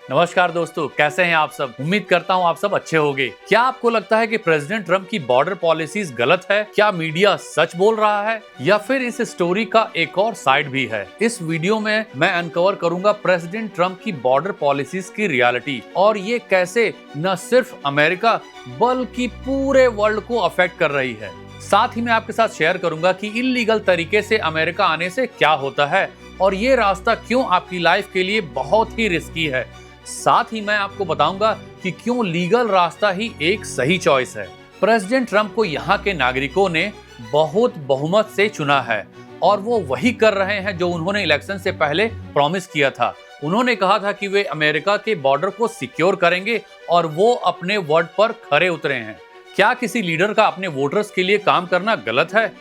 नमस्कार दोस्तों, कैसे हैं आप सब। उम्मीद करता हूं आप सब अच्छे होंगे। क्या आपको लगता है कि प्रेसिडेंट ट्रम्प की बॉर्डर पॉलिसीज गलत है? क्या मीडिया सच बोल रहा है या फिर इस स्टोरी का एक और साइड भी है? इस वीडियो में मैं अनकवर करूंगा प्रेसिडेंट ट्रम्प की बॉर्डर पॉलिसीज की रियलिटी और ये कैसे न सिर्फ अमेरिका बल्कि पूरे वर्ल्ड को अफेक्ट कर रही है। साथ ही मैं आपके साथ शेयर करूंगा कि इल्लीगल तरीके से अमेरिका आने से क्या होता है और ये रास्ता क्यों आपकी लाइफ के लिए बहुत ही रिस्की है। साथ ही मैं आपको बताऊंगा कि क्यों लीगल रास्ता ही एक सही चॉइस है। प्रेसिडेंट ट्रम्प को यहाँ के नागरिकों ने बहुत बहुमत से चुना है और वो वही कर रहे हैं जो उन्होंने इलेक्शन से पहले प्रॉमिस किया था। उन्होंने कहा था कि वे अमेरिका के बॉर्डर को सिक्योर करेंगे और वो अपने वर्ड पर खरे उतरे हैं। क्या किसी लीडर का अपने वोटर्स के लिए काम करना गलत है?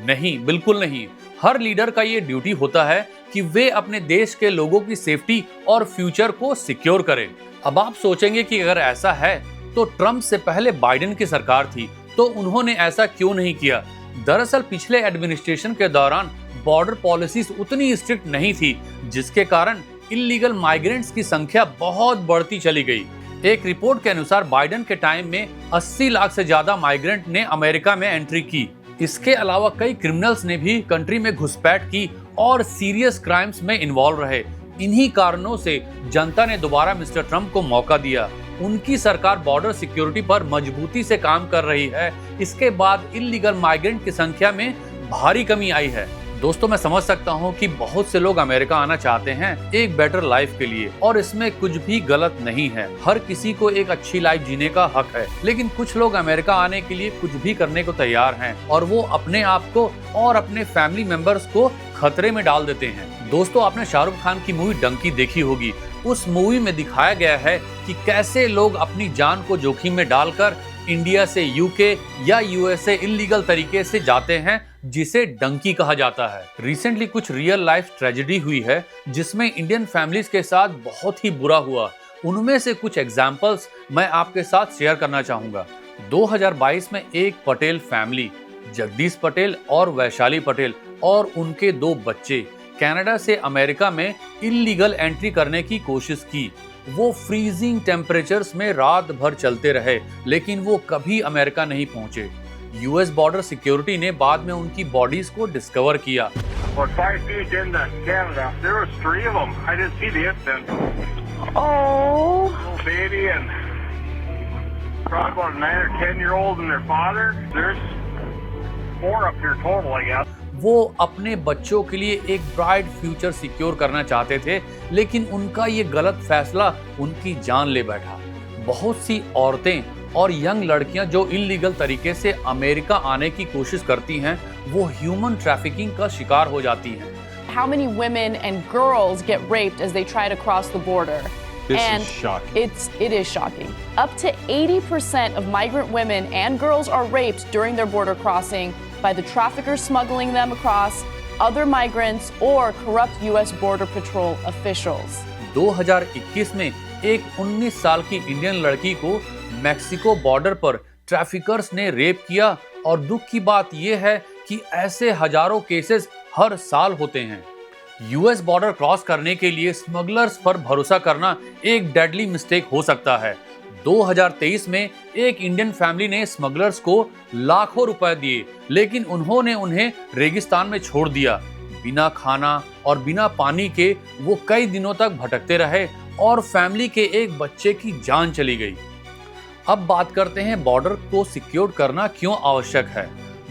नहीं, बिल्कुल नहीं। हर लीडर का ये ड्यूटी होता है कि वे अपने देश के लोगों की सेफ्टी और फ्यूचर को सिक्योर करें। अब आप सोचेंगे कि अगर ऐसा है तो ट्रम्प से पहले बाइडेन की सरकार थी तो उन्होंने ऐसा क्यों नहीं किया? दरअसल पिछले एडमिनिस्ट्रेशन के दौरान बॉर्डर पॉलिसीज उतनी स्ट्रिक्ट नहीं थी, जिसके कारण इल्लीगल माइग्रेंट्स की संख्या बहुत बढ़ती चली गई। एक रिपोर्ट के अनुसार बाइडेन के टाइम में 80 लाख से ज्यादा माइग्रेंट ने अमेरिका में एंट्री की। इसके अलावा कई क्रिमिनल्स ने भी कंट्री में घुसपैठ की और सीरियस क्राइम्स में इन्वॉल्व रहे। इन्हीं कारणों से जनता ने दोबारा मिस्टर ट्रम्प को मौका दिया। उनकी सरकार बॉर्डर सिक्योरिटी पर मजबूती से काम कर रही है। इसके बाद इल्लीगल माइग्रेंट की संख्या में भारी कमी आई है। दोस्तों, मैं समझ सकता हूं कि बहुत से लोग अमेरिका आना चाहते हैं एक बेटर लाइफ के लिए और इसमें कुछ भी गलत नहीं है। हर किसी को एक अच्छी लाइफ जीने का हक है, लेकिन कुछ लोग अमेरिका आने के लिए कुछ भी करने को तैयार हैं और वो अपने आप को और अपने फैमिली मेंबर्स को खतरे में डाल देते हैं। दोस्तों, आपने शाहरुख खान की मूवी डंकी देखी होगी। उस मूवी में दिखाया गया है कि कैसे लोग अपनी जान को जोखिम में डालकर इंडिया से यूके या यूएसए इल्लीगल तरीके से जाते हैं, जिसे डंकी कहा जाता है। रिसेंटली कुछ रियल लाइफ ट्रेजेडी हुई है जिसमें इंडियन फैमिलीज के साथ बहुत ही बुरा हुआ। उनमें से कुछ एग्जांपल्स मैं आपके साथ शेयर करना चाहूंगा। 2022 में एक पटेल फैमिली, जगदीश पटेल और वैशाली पटेल और उनके 2 बच्चे कनाडा से अमेरिका में इल्लीगल एंट्री करने की कोशिश की। वो फ्रीजिंग टेम्परेचर्स में रात भर चलते रहे, लेकिन वो कभी अमेरिका नहीं पहुंचे। यूएस बॉर्डर सिक्योरिटी ने बाद में उनकी बॉडीज को डिस्कवर किया। वो अपने बच्चों के लिए एक ब्राइट फ्यूचर सिक्योर करना चाहते थे, लेकिन उनका ये गलत फैसला उनकी जान ले बैठा। बहुत सी औरतें और यंग लड़कियां जो इल्लीगल तरीके से अमेरिका आने की कोशिश करती हैं, वो ह्यूमन ट्रैफिकिंग का शिकार हो जाती हैं। How many women and girls get raped as they try to cross the border? This is shocking. It is shocking. Up to 80% of migrant women and girls are raped during their border crossing by the traffickers smuggling them across, other migrants, or corrupt U.S. Border Patrol officials. 2021 में एक 19 साल की Indian लड़की को Mexico border पर traffickers ने rape किया और दुख की बात यह है कि ऐसे हजारों केसेस हर साल होते हैं। यूएस बॉर्डर क्रॉस करने के लिए स्मगलर्स पर भरोसा करना एक डेडली मिस्टेक हो सकता है। 2023 में एक इंडियन फैमिली ने स्मगलर्स को लाखों रुपए दिए, लेकिन उन्होंने उन्हें रेगिस्तान में छोड़ दिया। बिना खाना और बिना पानी के वो कई दिनों तक भटकते रहे और फैमिली के एक बच्चे की जान चली गई। अब बात करते हैं बॉर्डर को सिक्योर करना क्यों आवश्यक है।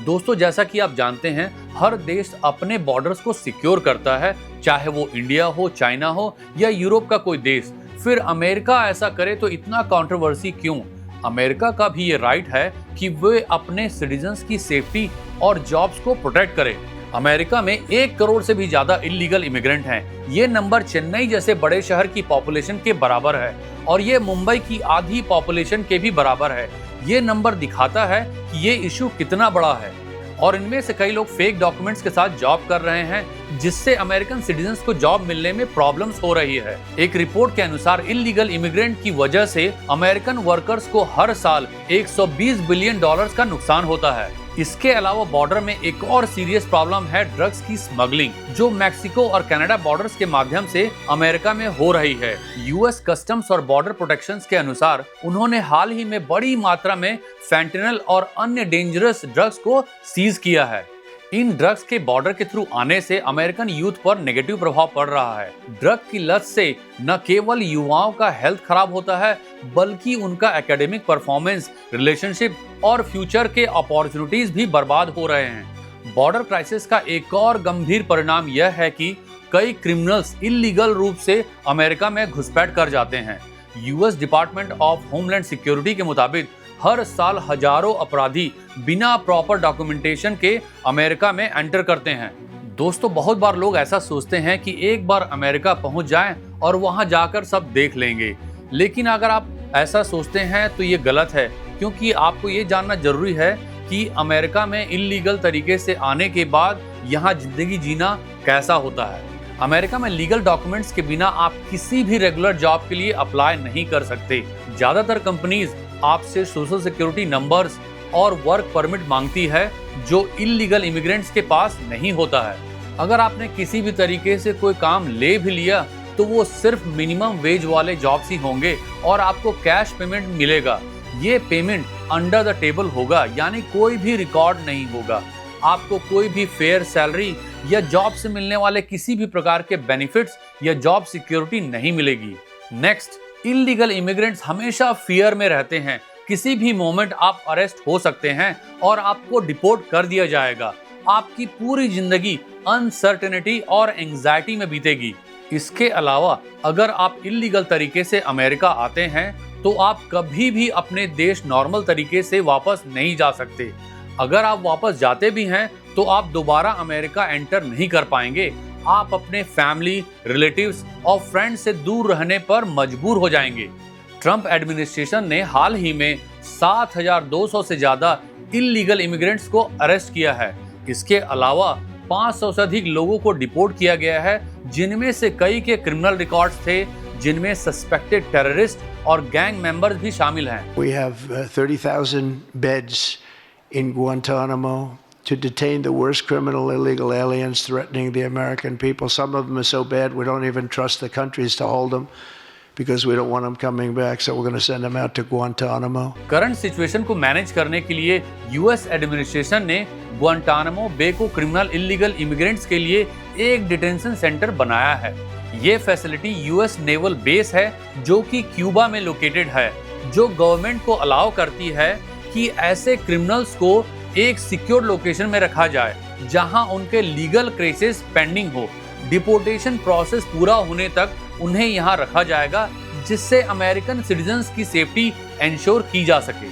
दोस्तों, जैसा कि आप जानते हैं, हर देश अपने बॉर्डर्स को सिक्योर करता है, चाहे वो इंडिया हो, चाइना हो या यूरोप का कोई देश। फिर अमेरिका ऐसा करे तो इतना कंट्रोवर्सी क्यों? अमेरिका का भी ये राइट है कि वे अपने सिटीजन्स की सेफ्टी और जॉब्स को प्रोटेक्ट करे। अमेरिका में 1 करोड़ से भी ज्यादा इल्लीगल इमिग्रेंट हैं। ये नंबर चेन्नई जैसे बड़े शहर की पॉपुलेशन के बराबर है और ये मुंबई की आधी पॉपुलेशन के भी बराबर है। ये नंबर दिखाता है कि ये इशू कितना बड़ा है और इनमें से कई लोग फेक डॉक्यूमेंट्स के साथ जॉब कर रहे हैं, जिससे अमेरिकन सिटीजन्स को जॉब मिलने में प्रॉब्लम्स हो रही है। एक रिपोर्ट के अनुसार इल्लीगल इमिग्रेंट की वजह से अमेरिकन वर्कर्स को हर साल $120 बिलियन का नुकसान होता है। इसके अलावा बॉर्डर में एक और सीरियस प्रॉब्लम है ड्रग्स की स्मगलिंग, जो मैक्सिको और कनाडा बॉर्डर्स के माध्यम से अमेरिका में हो रही है। यूएस कस्टम्स और बॉर्डर प्रोटेक्शंस के अनुसार उन्होंने हाल ही में बड़ी मात्रा में फैंटेनल और अन्य डेंजरस ड्रग्स को सीज किया है। इन ड्रग्स के बॉर्डर के थ्रू आने से अमेरिकन यूथ पर नेगेटिव प्रभाव पड़ रहा है। ड्रग की लत से न केवल युवाओं का हेल्थ खराब होता है, बल्कि उनका एकेडमिक परफॉर्मेंस, रिलेशनशिप और फ्यूचर के अपॉर्चुनिटीज भी बर्बाद हो रहे हैं। बॉर्डर क्राइसिस का एक और गंभीर परिणाम यह है कि कई क्रिमिनल्स इल्लीगल रूप से अमेरिका में घुसपैठ कर जाते हैं। US department of homeland security के मुताबिक हर साल हजारों अपराधी बिना प्रॉपर डॉक्यूमेंटेशन के अमेरिका में एंटर करते हैं। दोस्तों, बहुत बार लोग ऐसा सोचते हैं कि एक बार अमेरिका पहुंच जाएं और वहां जाकर सब देख लेंगे, लेकिन अगर आप ऐसा सोचते हैं तो ये गलत है, क्योंकि आपको ये जानना जरूरी है कि अमेरिका में इल्लीगल तरीके से आने के बाद यहाँ जिंदगी जीना कैसा होता है। अमेरिका में लीगल डॉक्यूमेंट्स के बिना आप किसी भी रेगुलर जॉब के लिए अप्लाई नहीं कर सकते। ज्यादातर कंपनीज आपसे सोशल सिक्योरिटी नंबर्स और वर्क परमिट मांगती है, जो इल्लीगल इमिग्रेंट्स के पास नहीं होता है। अगर आपने किसी भी तरीके से कोई काम ले भी लिया तो वो सिर्फ मिनिमम वेज वाले जॉब्स ही होंगे और आपको कैश पेमेंट मिलेगा। ये पेमेंट अंडर द टेबल होगा, यानी कोई भी रिकॉर्ड नहीं होगा। आपको कोई भी फेयर सैलरी या जॉब से मिलने वाले किसी भी प्रकार के बेनिफिट्स या जॉब सिक्योरिटी नहीं मिलेगी। नेक्स्ट, इल्लीगल इमिग्रेंट्स हमेशा फियर में रहते हैं। किसी भी मोमेंट आप अरेस्ट हो सकते हैं और आपको डिपोर्ट कर दिया जाएगा। आपकी पूरी जिंदगी अनसर्टेनिटी और एंजाइटी में बीतेगी। इसके अलावा अगर आप इल्लीगल तरीके से अमेरिका आते हैं तो आप कभी भी अपने देश नॉर्मल तरीके से वापस नहीं जा सकते। अगर आप वापस जाते भी हैं तो आप दोबारा अमेरिका एंटर नहीं कर पाएंगे। आप अपने फैमिली, रिलेटिव्स और फ्रेंड्स से दूर रहने पर मजबूर हो जाएंगे। ट्रंप एडमिनिस्ट्रेशन ने हाल ही में 7,200 से ज्यादा इल्लीगल इमिग्रेंट्स को अरेस्ट किया है। इसके अलावा 500 से अधिक लोगों को डिपोर्ट किया गया है, जिनमें से कई के क्रिमिनल रिकॉर्ड्स थे, जिनमें सस्पेक्टेड टेररिस्ट और गैंग मेंबर्स भी शामिल हैं। We have 30,000 beds in Guantanamo to detain the worst criminal illegal aliens threatening the American people. Some of them are so bad we don't even trust the countries to hold them because we don't want them coming back, so we're going to send them out to Guantanamo. Current situation को manage करने के लिए US administration ने गुआंटानामो बे को criminal illegal immigrants के लिए एक detention centre बनाया है। ये फैसिलिटी यूएस नेवल बेस है, जो कि क्यूबा में लोकेटेड है, जो गवर्नमेंट को अलाउ करती है कि ऐसे क्रिमिनल्स को एक सिक्योर लोकेशन में रखा जाए, जहां उनके लीगल केसेस पेंडिंग हो। डिपोर्टेशन प्रोसेस पूरा होने तक उन्हें यहां रखा जाएगा, जिससे अमेरिकन सिटीजन्स की सेफ्टी इंश्योर की जा सके।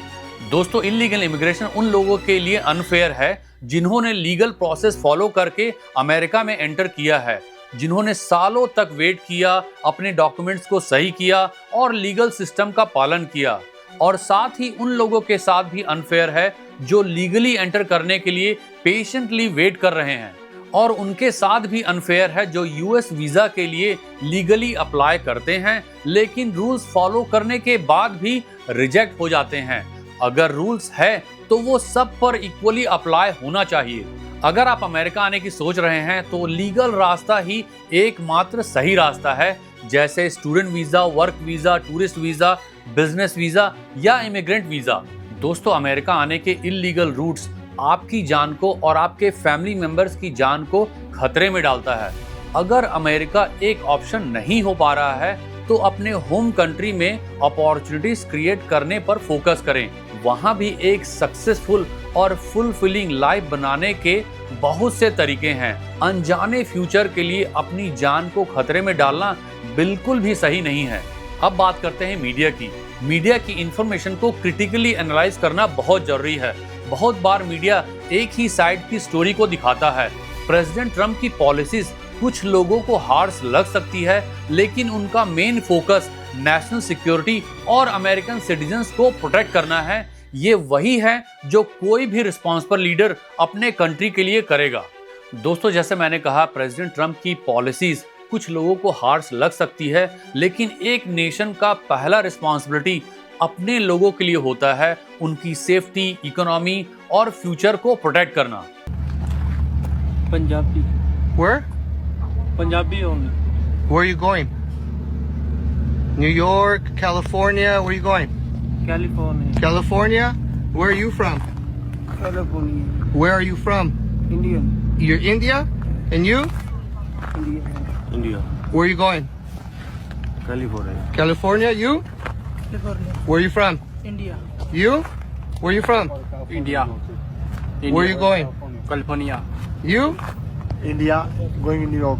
दोस्तों, इल्लीगल इमिग्रेशन उन लोगों के लिए अनफेयर है जिन्होंने लीगल प्रोसेस फॉलो करके अमेरिका में एंटर किया है, जिन्होंने सालों तक वेट किया, अपने डॉक्यूमेंट्स को सही किया और लीगल सिस्टम का पालन किया। और साथ ही उन लोगों के साथ भी अनफेयर है जो लीगली एंटर करने के लिए पेशेंटली वेट कर रहे हैं। और उनके साथ भी अनफेयर है जो यूएस वीजा के लिए लीगली अप्लाई करते हैं, लेकिन रूल्स फॉलो करने के बाद भी रिजेक्ट हो जाते हैं। अगर रूल्स है तो वो सब पर इक्वली अप्लाई होना चाहिए। अगर आप अमेरिका आने की सोच रहे हैं तो लीगल रास्ता ही एकमात्र सही रास्ता है, जैसे student visa, work visa, tourist visa, business visa या इमिग्रेंट वीजा। दोस्तों, अमेरिका आने के इल्लीगल रूट्स आपकी जान को और आपके फैमिली मेंबर्स की जान को खतरे में डालता है। अगर अमेरिका एक ऑप्शन नहीं हो पा रहा है तो अपने होम कंट्री में अपॉर्चुनिटीज क्रिएट करने पर फोकस करें। वहां भी एक सक्सेसफुल और फुलफिलिंग लाइफ बनाने के बहुत से तरीके हैं। अनजाने फ्यूचर के लिए अपनी जान को खतरे में डालना बिल्कुल भी सही नहीं है। अब बात करते हैं मीडिया की। मीडिया की इंफॉर्मेशन को क्रिटिकली एनालाइज करना बहुत जरूरी है। बहुत बार मीडिया एक ही साइड की स्टोरी को दिखाता है। प्रेसिडेंट ट्रंप की पॉलिसीज कुछ लोगों को हार्श लग सकती है, लेकिन उनका मेन फोकस नेशनल सिक्योरिटी और अमेरिकन सिटीजन्स को प्रोटेक्ट करना है। ये वही है जो कोई भी रिस्पॉन्सिबल लीडर अपने कंट्री के लिए करेगा। दोस्तों, जैसे मैंने कहा, प्रेसिडेंट ट्रंप की पॉलिसीज कुछ लोगों को हार्श लग सकती है, लेकिन एक नेशन का पहला रिस्पॉन्सिबिलिटी अपने लोगों के लिए होता है उनकी सेफ्टी, इकोनॉमी और फ्यूचर को प्रोटेक्ट करना। Punjabi. Where? Punjabi only. Where are you going? New York, California, where are you going? California. California? Where are you from? California. Where are you from? Indian. You're India? And you? Indian. India. Where are you going? California. California, you? California. Where are you from? India. You? Where are you from? India. Where are you going? California. You? India. Going to New York.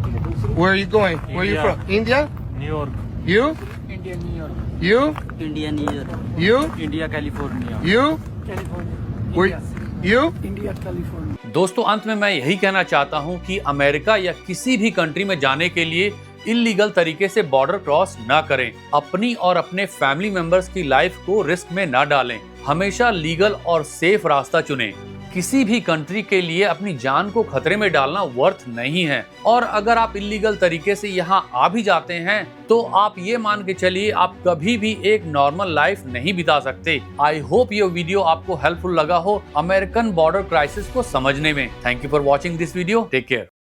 Where are you going? Where are you India. from? India? New York. You? India, New York. You? India, New York. You? India, California. You? California. Where? You? India, California. दोस्तों अंत में मैं यही कहना चाहता हूं कि America या किसी भी कंट्री में जाने के लिए इलीगल तरीके से बॉर्डर क्रॉस ना करें। अपनी और अपने फैमिली मेंबर्स की लाइफ को रिस्क में ना डालें। हमेशा लीगल और सेफ रास्ता चुनें। किसी भी कंट्री के लिए अपनी जान को खतरे में डालना वर्थ नहीं है। और अगर आप इलीगल तरीके से यहाँ आ भी जाते हैं तो आप ये मान के चलिए आप कभी भी एक नॉर्मल लाइफ नहीं बिता सकते। आई होप ये वीडियो आपको हेल्पफुल लगा हो अमेरिकन बॉर्डर क्राइसिस को समझने में। Thank you for watching this video. Take care.